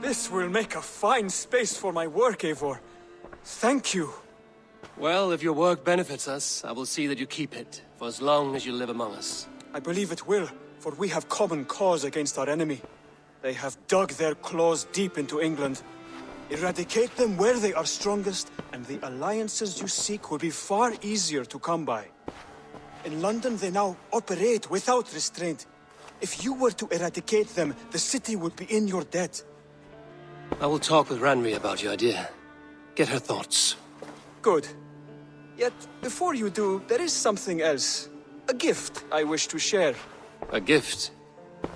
This will make a fine space for my work, Eivor. Thank you. Well, if your work benefits us, I will see that you keep it, for as long as you live among us. I believe it will, for we have common cause against our enemy. They have dug their claws deep into England. Eradicate them where they are strongest, and the alliances you seek will be far easier to come by. In London, they now operate without restraint. If you were to eradicate them, the city would be in your debt. I will talk with Ranri about your idea. Get her thoughts. Good. Yet, before you do, there is something else. A gift I wish to share. A gift?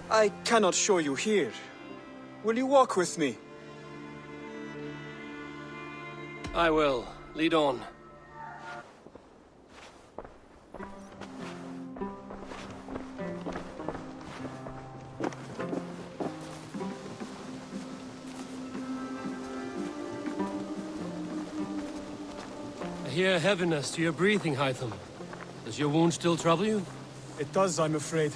I cannot show you here. Will you walk with me? I will. Lead on. I hear heaviness to your breathing, Hytham. Does your wound still trouble you? It does, I'm afraid.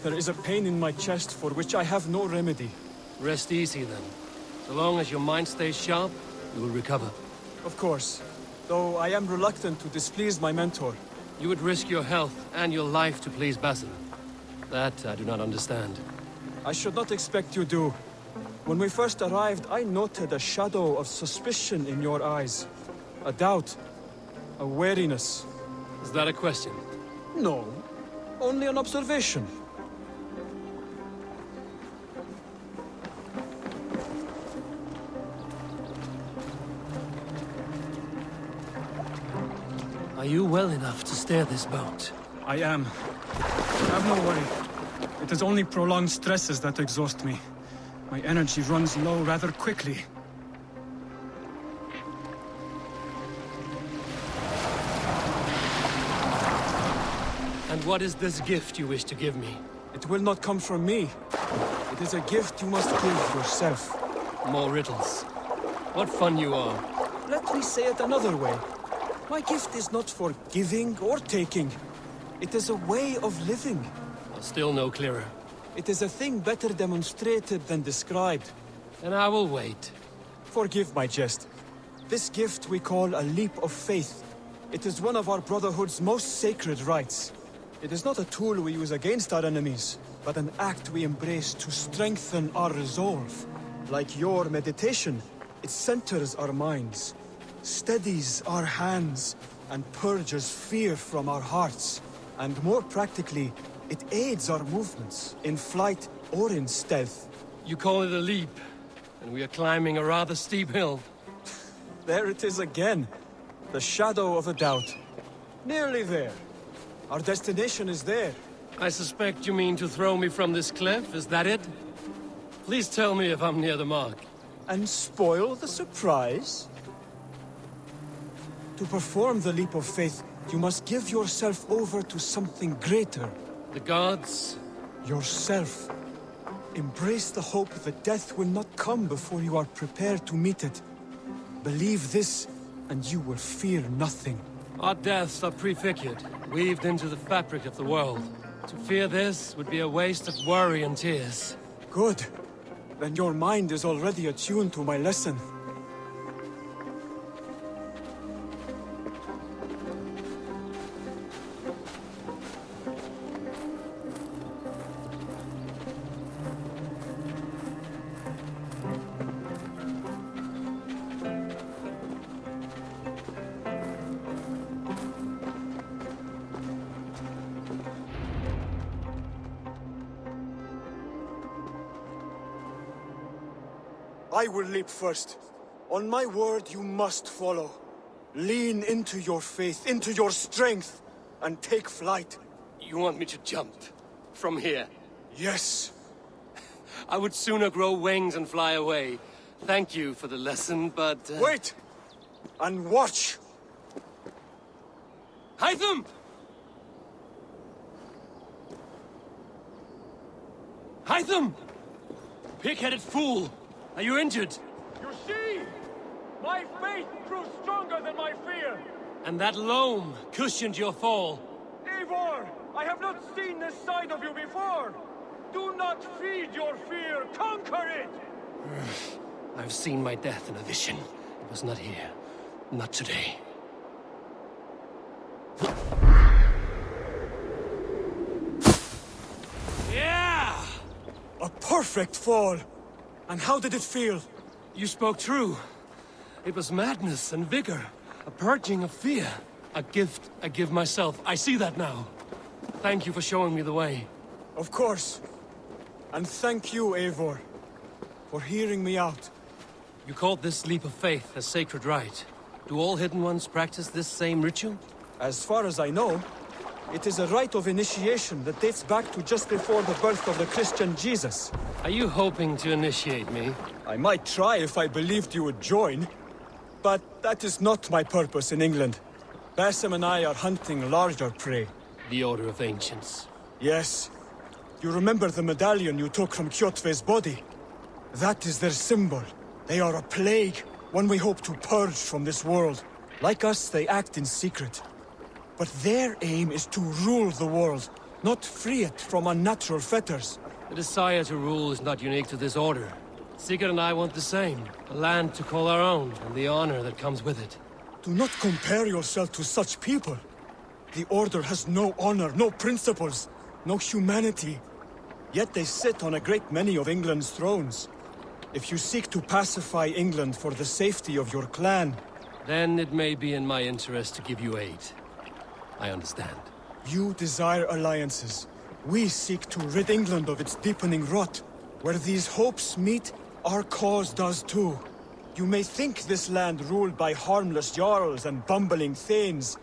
There is a pain in my chest for which I have no remedy. Rest easy, then. So long as your mind stays sharp, you will recover. Of course. Though I am reluctant to displease my mentor. You would risk your health and your life to please Basin. That I do not understand. I should not expect you do. When we first arrived, I noted a shadow of suspicion in your eyes. A doubt. A wariness. Is that a question? No. Only an observation. Are you well enough to steer this boat? I am. Have no worry. It is only prolonged stresses that exhaust me. My energy runs low rather quickly. And what is this gift you wish to give me? It will not come from me. It is a gift you must give yourself. More riddles. What fun you are. Let me say it another way. My gift is not for giving or taking. It is a way of living. Still no clearer. It is a thing better demonstrated than described. Then I will wait. Forgive my jest. This gift we call a leap of faith. It is one of our Brotherhood's most sacred rites. It is not a tool we use against our enemies, but an act we embrace to strengthen our resolve. Like your meditation, it centers our minds, steadies our hands, and purges fear from our hearts. And more practically, it aids our movements, in flight or in stealth. You call it a leap, and we are climbing a rather steep hill. There it is again. The shadow of a doubt. Nearly there. Our destination is there. I suspect you mean to throw me from this cliff, is that it? Please tell me if I'm near the mark. And spoil the surprise? To perform the leap of faith, you must give yourself over to something greater. The gods? Yourself. Embrace the hope that death will not come before you are prepared to meet it. Believe this, and you will fear nothing. Our deaths are prefigured, weaved into the fabric of the world. To fear this would be a waste of worry and tears. Good. Then your mind is already attuned to my lesson. I will leap first. On my word, you must follow. Lean into your faith, into your strength, and take flight. You want me to jump? From here? Yes. I would sooner grow wings and fly away. Thank you for the lesson, but... Wait! And watch! Hytham! Hytham! Pig-headed fool! Are you injured? You see? My faith grew stronger than my fear! And that loam cushioned your fall. Eivor! I have not seen this side of you before! Do not feed your fear, conquer it! I've seen my death in a vision. It was not here. Not today. Yeah! A perfect fall! And how did it feel? You spoke true. It was madness and vigor. A purging of fear. A gift I give myself. I see that now. Thank you for showing me the way. Of course. And thank you, Eivor, for hearing me out. You called this leap of faith a sacred rite. Do all Hidden Ones practice this same ritual? As far as I know, it is a rite of initiation that dates back to just before the birth of the Christian Jesus. Are you hoping to initiate me? I might try if I believed you would join, but that is not my purpose in England. Basim and I are hunting larger prey. The Order of Ancients. Yes. You remember the medallion you took from Kjotve's body? That is their symbol. They are a plague, one we hope to purge from this world. Like us, they act in secret. But their aim is to rule the world, not free it from unnatural fetters. The desire to rule is not unique to this order. Sigurd and I want the same. A land to call our own, and the honor that comes with it. Do not compare yourself to such people. The Order has no honor, no principles, no humanity. Yet they sit on a great many of England's thrones. If you seek to pacify England for the safety of your clan... Then it may be in my interest to give you aid. I understand. You desire alliances. We seek to rid England of its deepening rot. Where these hopes meet, our cause does too. You may think this land ruled by harmless jarls and bumbling thanes.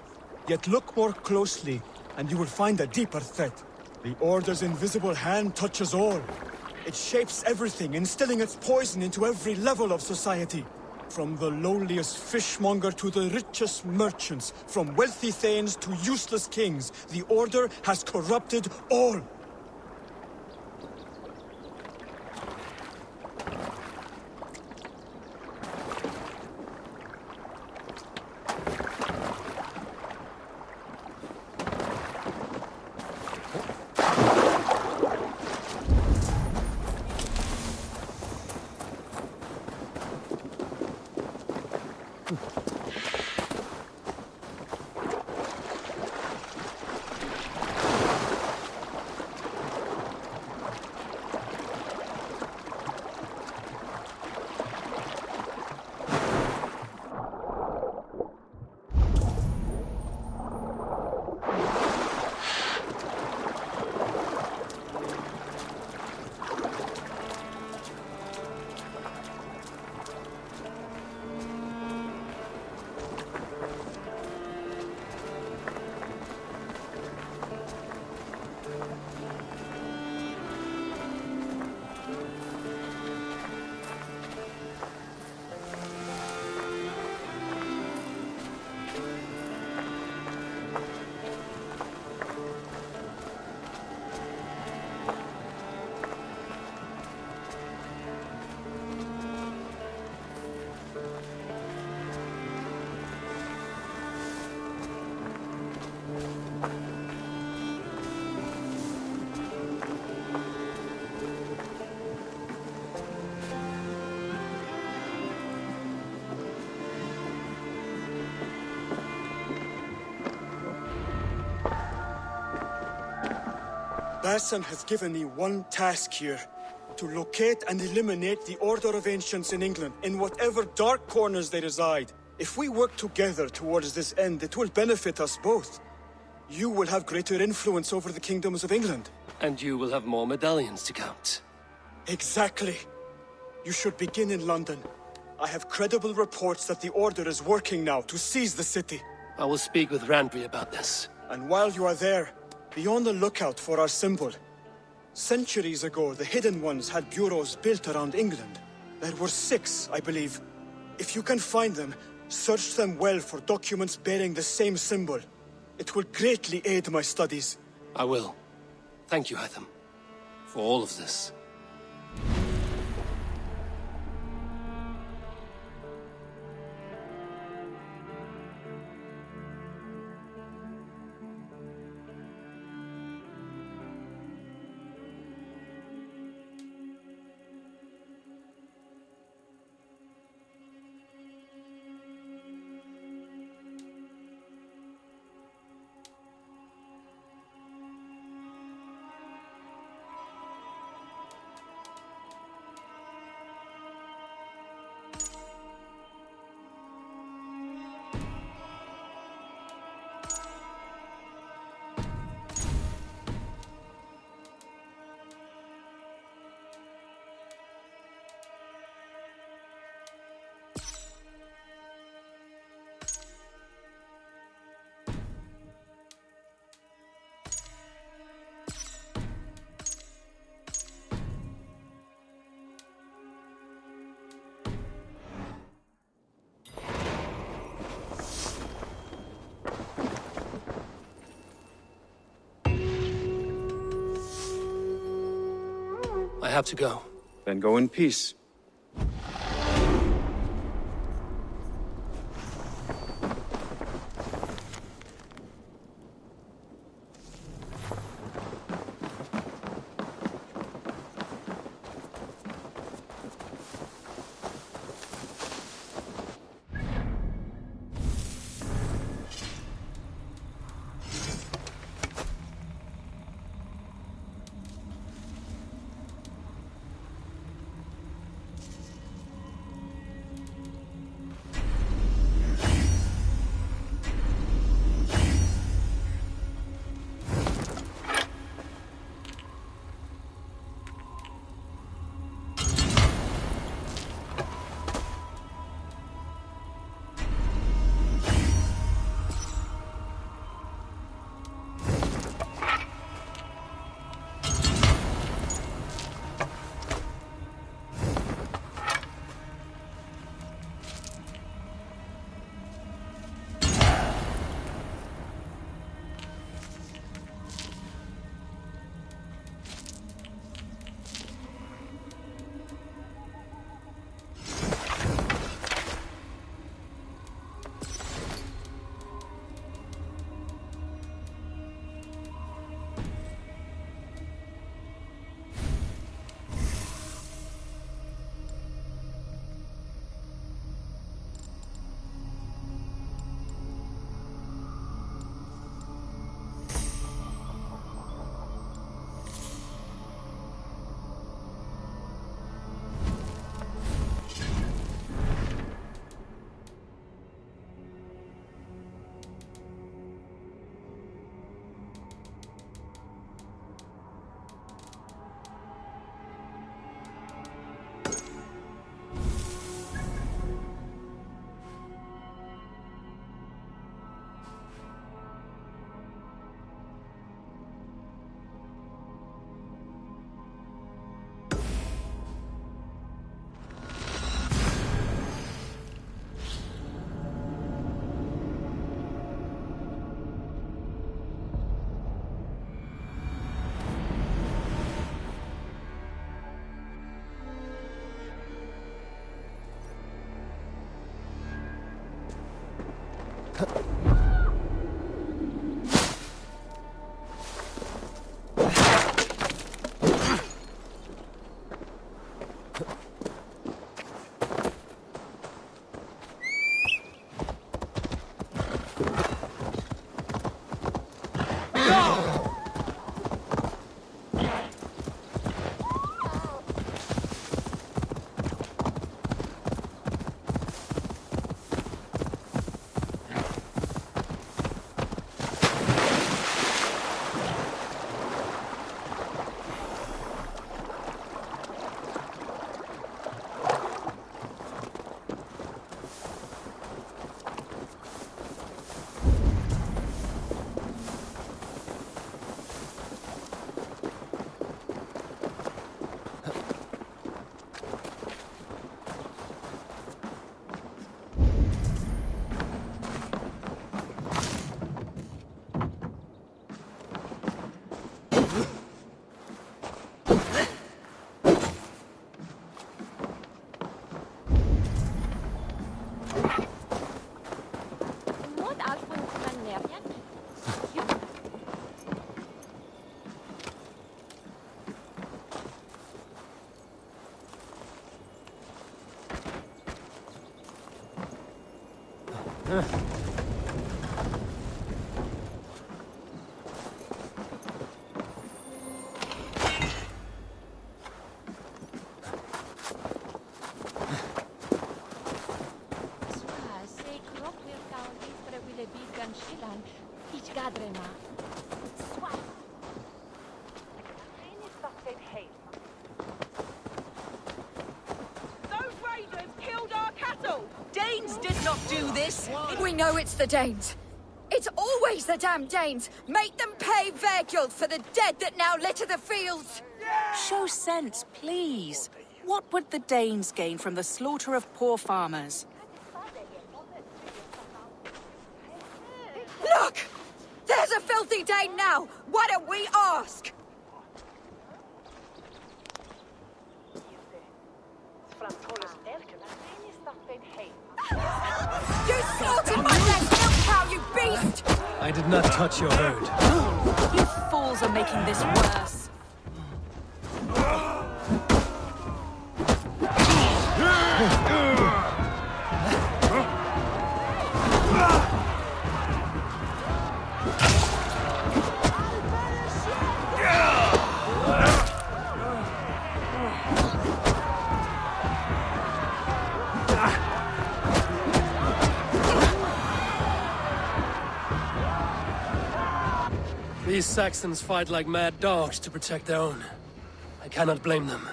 Yet look more closely, and you will find a deeper threat. The Order's invisible hand touches all. It shapes everything, instilling its poison into every level of society. From the lowliest fishmonger to the richest merchants, from wealthy thanes to useless kings, the Order has corrupted all. Basim has given me one task here. To locate and eliminate the Order of Ancients in England, in whatever dark corners they reside. If we work together towards this end, it will benefit us both. You will have greater influence over the kingdoms of England. And you will have more medallions to count. Exactly. You should begin in London. I have credible reports that the Order is working now to seize the city. I will speak with Randvi about this. And while you are there, be on the lookout for our symbol. Centuries ago, the Hidden Ones had bureaus built around England. There were 6, I believe. If you can find them, search them well for documents bearing the same symbol. It will greatly aid my studies. I will. Thank you, Hytham, for all of this. have to go. Then go in peace. We know it's the Danes. It's always the damn Danes. Make them pay Vergil for the dead that now litter the fields. Show sense, please. What would the Danes gain from the slaughter of poor farmers? Look! There's a filthy Dane now! Why don't we ask? You slaughtered my last milk cow, you beast! I did not touch your herd. You fools are making this worse. These Saxons fight like mad dogs to protect their own. I cannot blame them.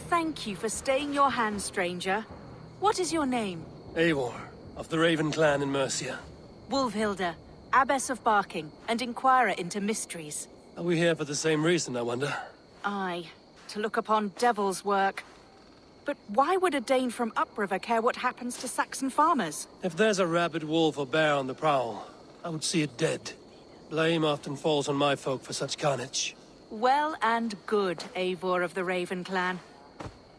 Thank you for staying your hand, stranger. What is your name? Eivor, of the Raven clan in Mercia. Wolfhilda, Abbess of Barking, and Inquirer into mysteries. Are we here for the same reason, I wonder? Aye, to look upon devil's work. But why would a Dane from upriver care what happens to Saxon farmers? If there's a rabid wolf or bear on the prowl, I would see it dead. Blame often falls on my folk for such carnage. Well and good, Eivor of the Raven clan.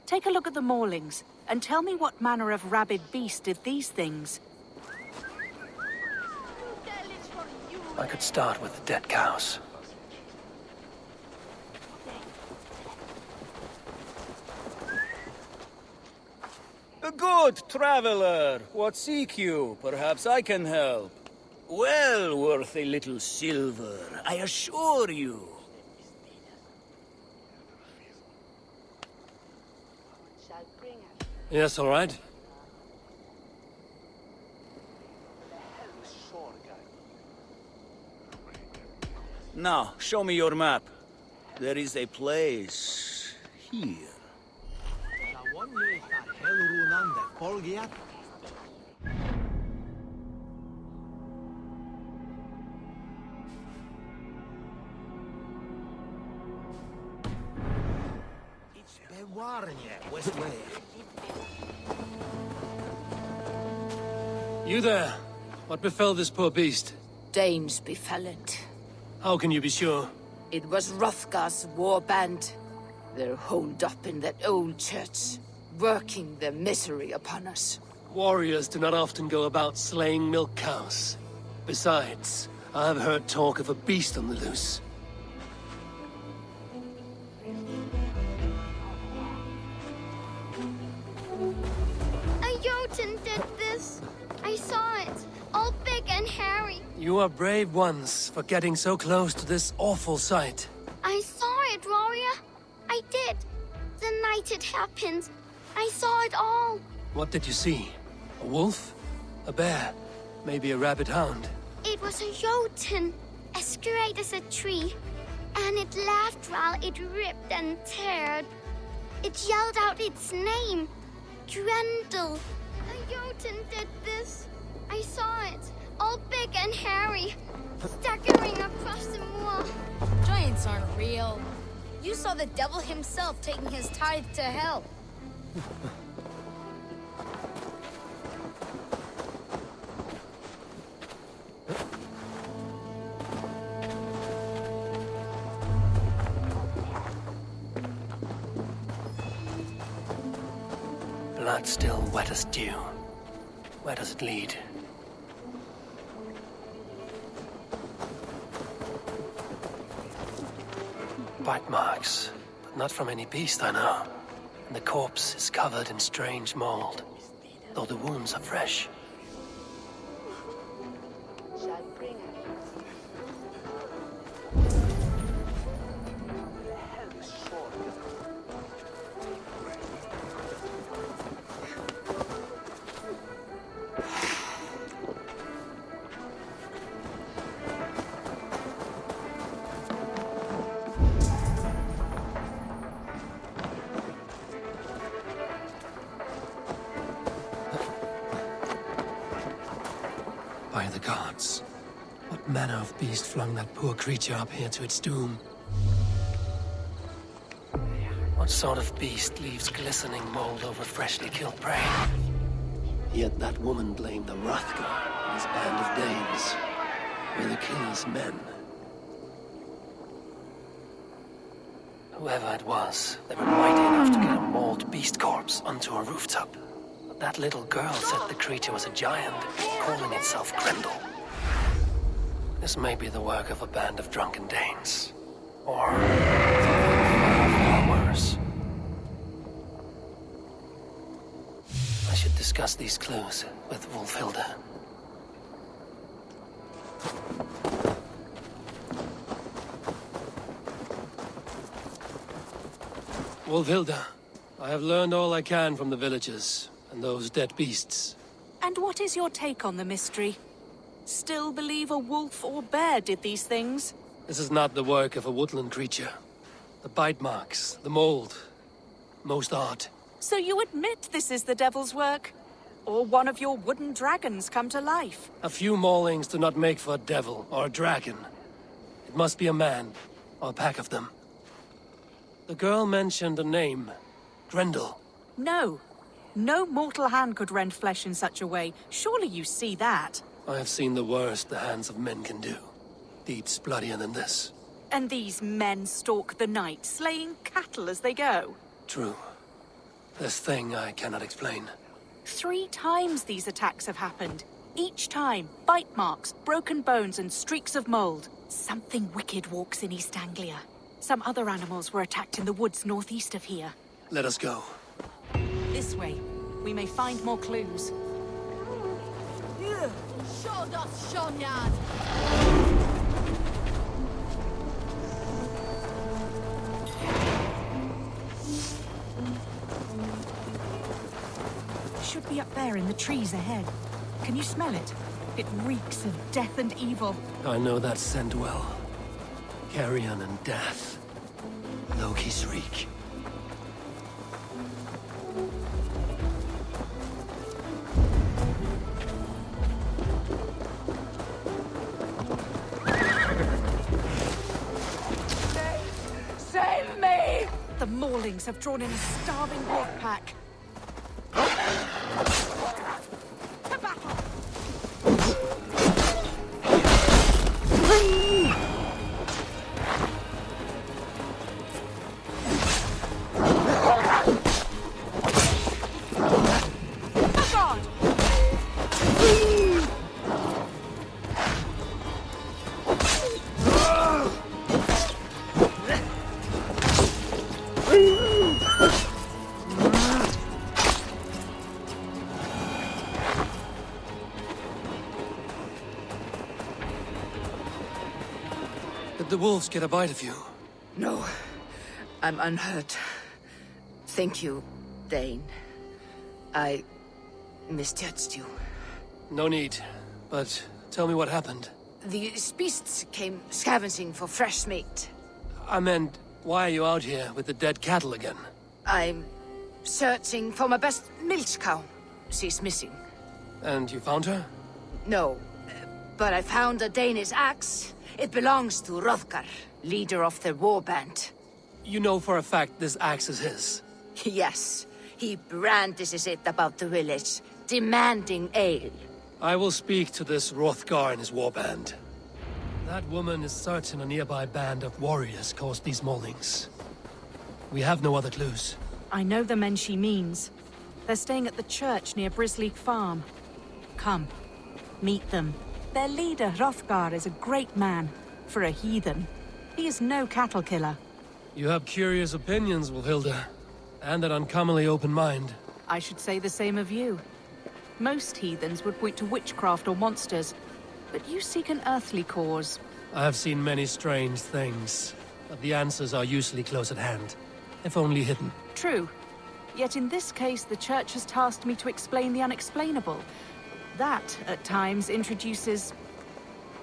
Take a look at the maulings, and tell me what manner of rabid beast did these things. I could start with the dead cows. A good traveler! What seek you? Perhaps I can help. Well worth a little silver, I assure you. Yes, all right. Now, show me your map. There is a place here. You there? What befell this poor beast? Danes befell it. How can you be sure? It was Hrothgar's war band. They're holed up in that old church, working their misery upon us. Warriors do not often go about slaying milk cows. Besides, I have heard talk of a beast on the loose. A Jotun did this. I saw it. All big and hairy. You are brave ones for getting so close to this awful sight. I saw it, warrior. I did. The night it happened. I saw it all. What did you see? A wolf? A bear? Maybe a rabid hound? It was a Jotun, as straight as a tree. And it laughed while it ripped and teared. It yelled out its name. Drendel. A Jotun did this. I saw it. All big and hairy. Staggering across the moor. Giants aren't real. You saw the devil himself taking his tithe to hell. Blood still wet as dew. Where does it lead? Bite marks, but not from any beast I know. And the corpse is covered in strange mold, though the wounds are fresh. By the gods, what manner of beast flung that poor creature up here to its doom? What sort of beast leaves glistening mold over freshly killed prey? Yet that woman blamed the Hrothgar and his band of Danes. Were the killers men? Whoever it was, they were mighty enough to get a mauled beast corpse onto a rooftop. But that little girl said the creature was a giant, calling itself Grendel. This may be the work of a band of drunken Danes. Or far worse. I should discuss these clues with Wulfhilda. Wulfhilda, I have learned all I can from the villagers and those dead beasts. And what is your take on the mystery? Still believe a wolf or bear did these things? This is not the work of a woodland creature. The bite marks, the mold, most odd. So you admit this is the devil's work? Or one of your wooden dragons come to life? A few maulings do not make for a devil or a dragon. It must be a man, or a pack of them. The girl mentioned a name, Grendel. No. No mortal hand could rend flesh in such a way. Surely you see that. I have seen the worst the hands of men can do. Deeds bloodier than this. And these men stalk the night, slaying cattle as they go. True. This thing I cannot explain. 3 times these attacks have happened. Each time, bite marks, broken bones, and streaks of mold. Something wicked walks in East Anglia. Some other animals were attacked in the woods northeast of here. Let us go. This way. We may find more clues. Should be up there in the trees ahead. Can you smell it? It reeks of death and evil. I know that scent well. Carrion and death. Loki's reek. Save me! The Maulings have drawn in a starving wolf pack. To battle! Did the wolves get a bite of you? No, I'm unhurt. Thank you, Dane. I misjudged you. No need. But tell me what happened. These beasts came scavenging for fresh meat. I meant, why are you out here with the dead cattle again? I'm searching for my best milch cow. She's missing. And you found her? No, but I found a Danish axe. It belongs to Hrothgar, leader of the war band. You know for a fact this axe is his. Yes, he brandishes it about the village, demanding ale. I will speak to this Hrothgar and his warband. That woman is certain a nearby band of warriors caused these maulings. We have no other clues. I know the men she means. They're staying at the church near Brisleek Farm. Come, meet them. Their leader, Hrothgar, is a great man. For a heathen. He is no cattle killer. You have curious opinions, Wulfhilda. And an uncommonly open mind. I should say the same of you. Most heathens would point to witchcraft or monsters, but you seek an earthly cause. I have seen many strange things, but the answers are usually close at hand, if only hidden. True. Yet in this case, the Church has tasked me to explain the unexplainable. That, at times, introduces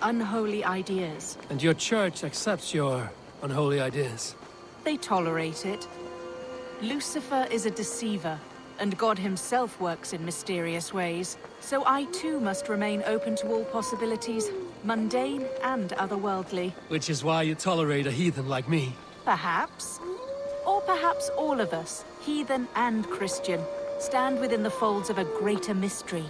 unholy ideas. And your church accepts your unholy ideas? They tolerate it. Lucifer is a deceiver, and God himself works in mysterious ways. So I too must remain open to all possibilities, mundane and otherworldly. Which is why you tolerate a heathen like me. Perhaps. Or perhaps all of us, heathen and Christian, stand within the folds of a greater mystery.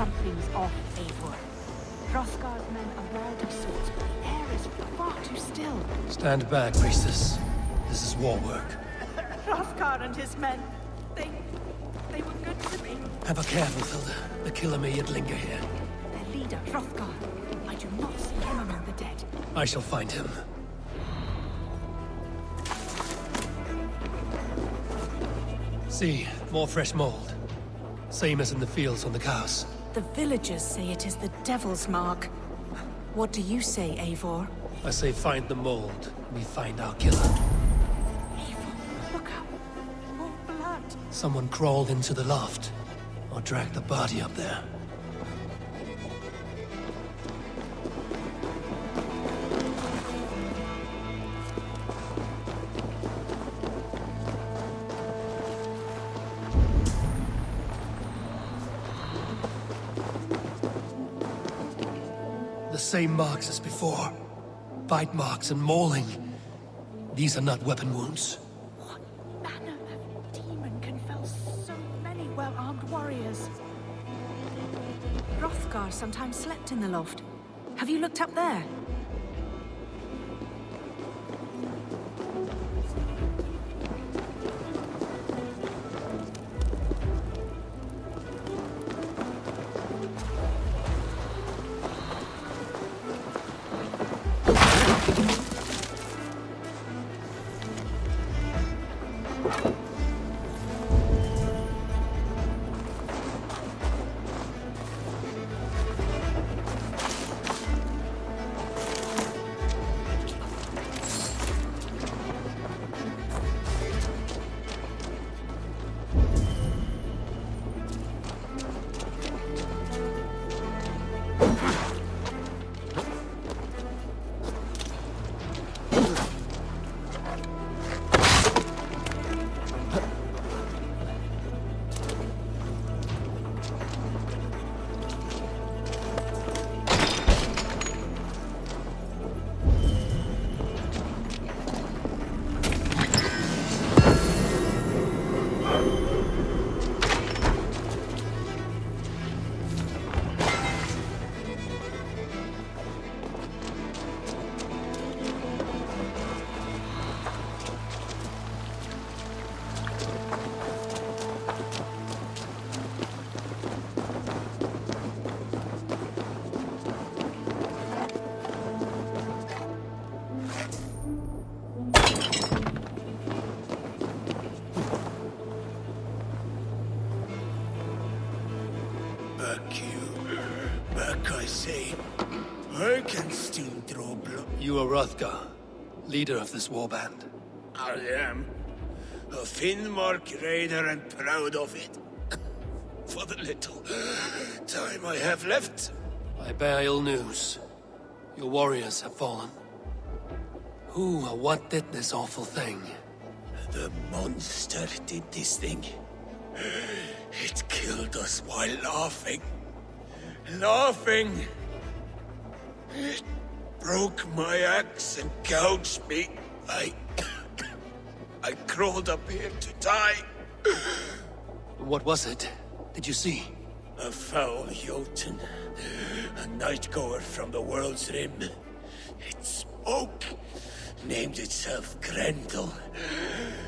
Something's off, Eivor. Hrothgar's men are rowdy sorts, but the air is far too still. Stand back, priestess. This is war work. Hrothgar and his men, they were good to me. Have a careful, Hilda. The killer may yet linger here. Their leader, Hrothgar. I do not see him among the dead. I shall find him. See, more fresh mold. Same as in the fields on the cows. The villagers say it is the Devil's Mark. What do you say, Eivor? I say find the mold, we find our killer. Eivor, look up. More blood. Someone crawled into the loft, or dragged the body up there. The same marks as before. Bite marks and mauling. These are not weapon wounds. What manner of demon can fell so many well-armed warriors? Hrothgar sometimes slept in the loft. Have you looked up there? Back, I say. I can still draw blood. You are Hrothgar, leader of this warband. I am. A Finnmark raider and proud of it. For the little time I have left. I bear ill news. Your warriors have fallen. Who or what did this awful thing? The monster did this thing. It killed us while laughing. Laughing! It broke my axe and gouged me. I crawled up here to die. What was it? Did you see? A foul Jotun. A night-goer from the world's rim. It spoke. Named itself Grendel.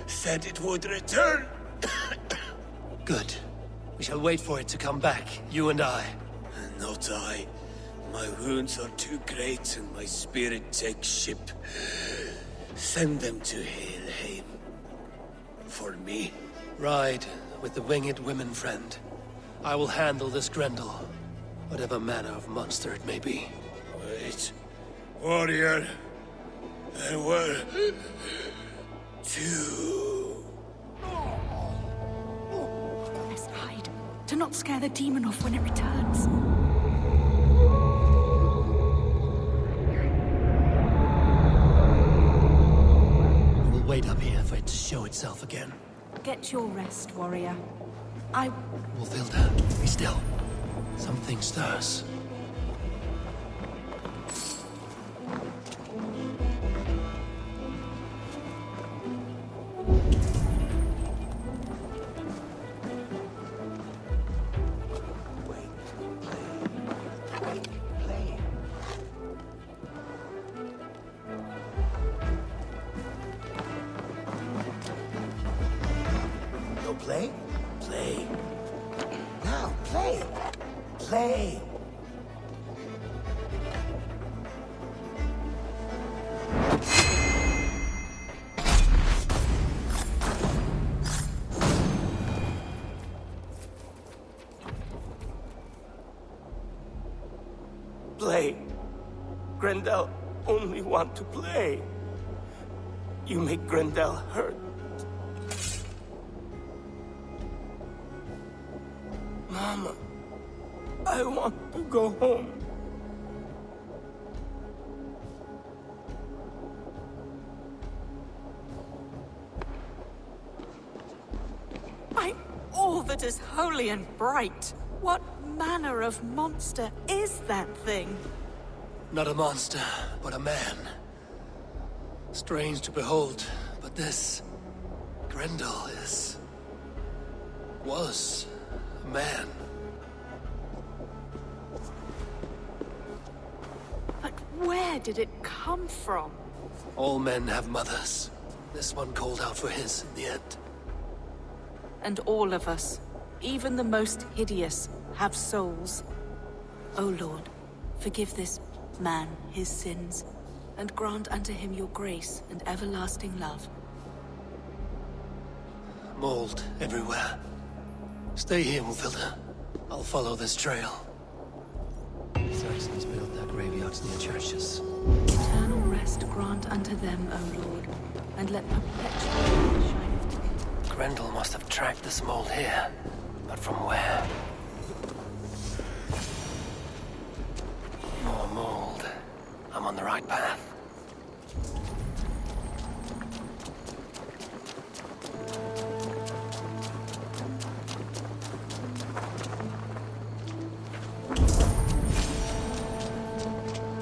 Said it would return. Good. We shall wait for it to come back, you and I. Not I. My wounds are too great and my spirit takes ship. Send them to Helheim. For me. Ride with the winged women friend. I will handle this Grendel. Whatever manner of monster it may be. Wait. Warrior. There were... two. Let's hide. Do not scare the demon off when it returns. We'll wait up here for it to show itself again. Get your rest, warrior. Wolfilda, be still. Something stirs. Play! Play! Play. Grendel only want to play. You make Grendel hurt. Mama, I want to go home. By all that is holy and bright, what manner of monster is that thing? Not a monster, but a man. Strange to behold, but this... Grendel was a man. But where did it come from? All men have mothers. This one called out for his in the end. And all of us, even the most hideous, have souls. O Lord, forgive this man his sins, and grant unto him your grace and everlasting love. Mold everywhere. Stay here, Wolfilda. I'll follow this trail. Saxons built their graveyards near churches. Eternal rest grant unto them, O Lord, and let perpetual light shine. Grendel must have tracked this mold here, but from where? More mold. I'm on the right path.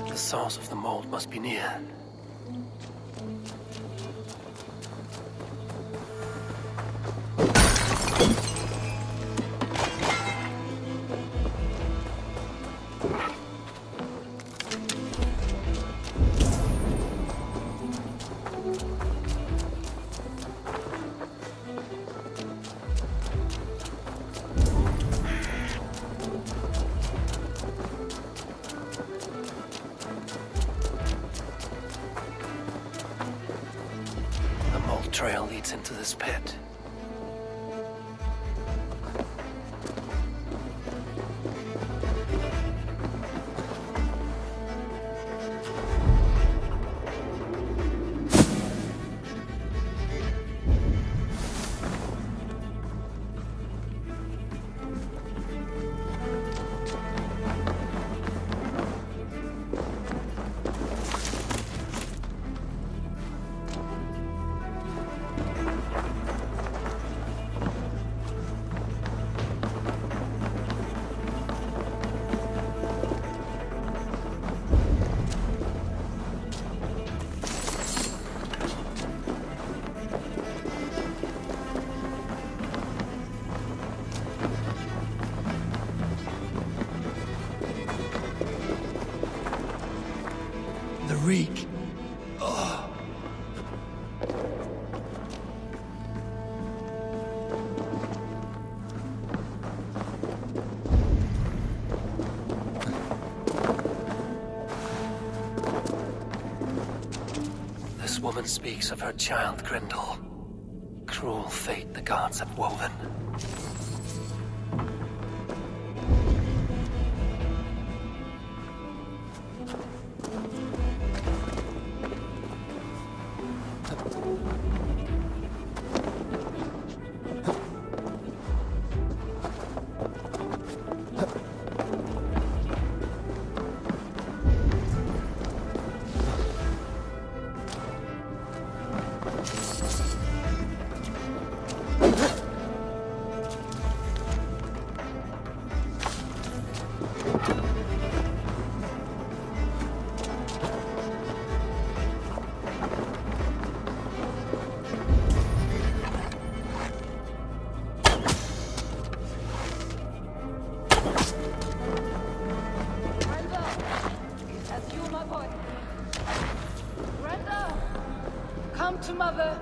The source of the mold must be near. Trail leads into this pit. The reek. Oh. This woman speaks of her child Grendel. Cruel fate the gods have woven. To Mother.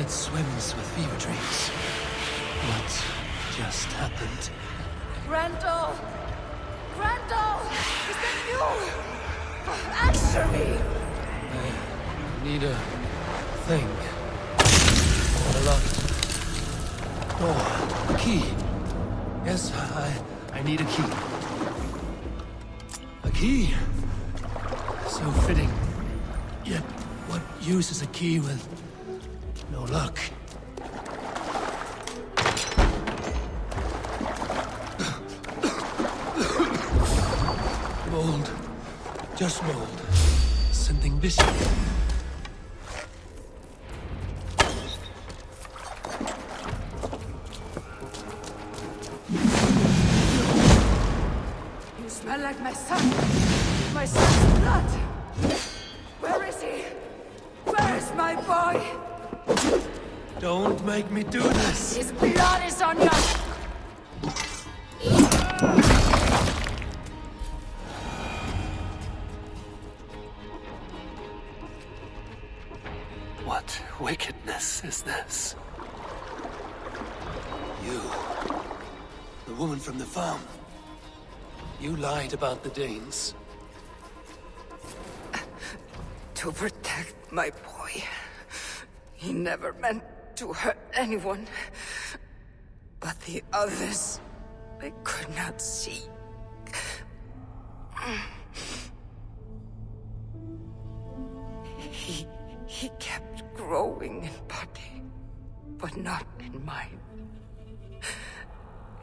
head swims with fever dreams. What just happened? Grendel! Grendel! Is that you? Answer me! I need a thing. A locked door. A key. Yes, I need a key. A key? So fitting. Yet, what use is a key with no luck? Mold. Just mold. Something busy. You smell like my son. My son's blood. Where is he? Where is my boy? Don't make me do this! His blood is on your... What wickedness is this? You, the woman from the farm. You lied about the Danes. To protect my boy. He never meant to hurt anyone. But the others, they could not see. He kept growing in body, but not in mind.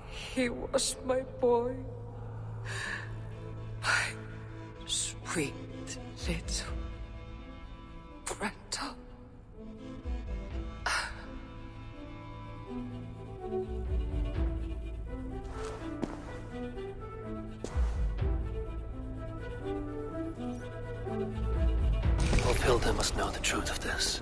He was my boy. My sweet little Grendel. Hilda must know the truth of this.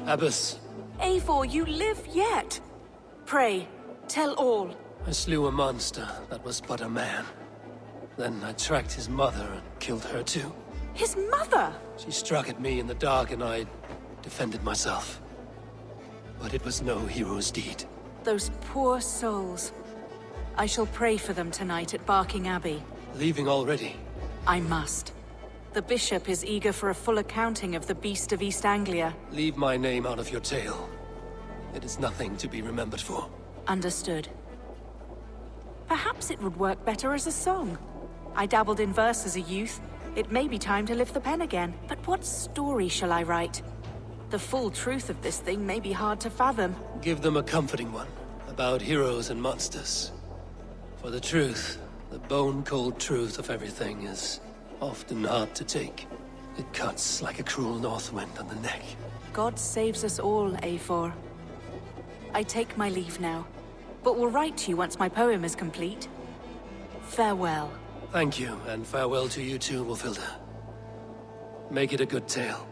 Abbess, Eivor, you live yet. Pray, tell all. I slew a monster that was but a man. Then I tracked his mother and killed her too. His mother? She struck at me in the dark and I defended myself. But it was no hero's deed. Those poor souls. I shall pray for them tonight at Barking Abbey. Leaving already? I must. The bishop is eager for a full accounting of the Beast of East Anglia. Leave my name out of your tale. It is nothing to be remembered for. Understood. Perhaps it would work better as a song. I dabbled in verse as a youth. It may be time to lift the pen again. But what story shall I write? The full truth of this thing may be hard to fathom. Give them a comforting one, about heroes and monsters. For the truth, the bone-cold truth of everything is often hard to take. It cuts like a cruel north wind on the neck. God saves us all, Eivor. I take my leave now, but will write to you once my poem is complete. Farewell. Thank you, and farewell to you too, Wolfilda. Make it a good tale.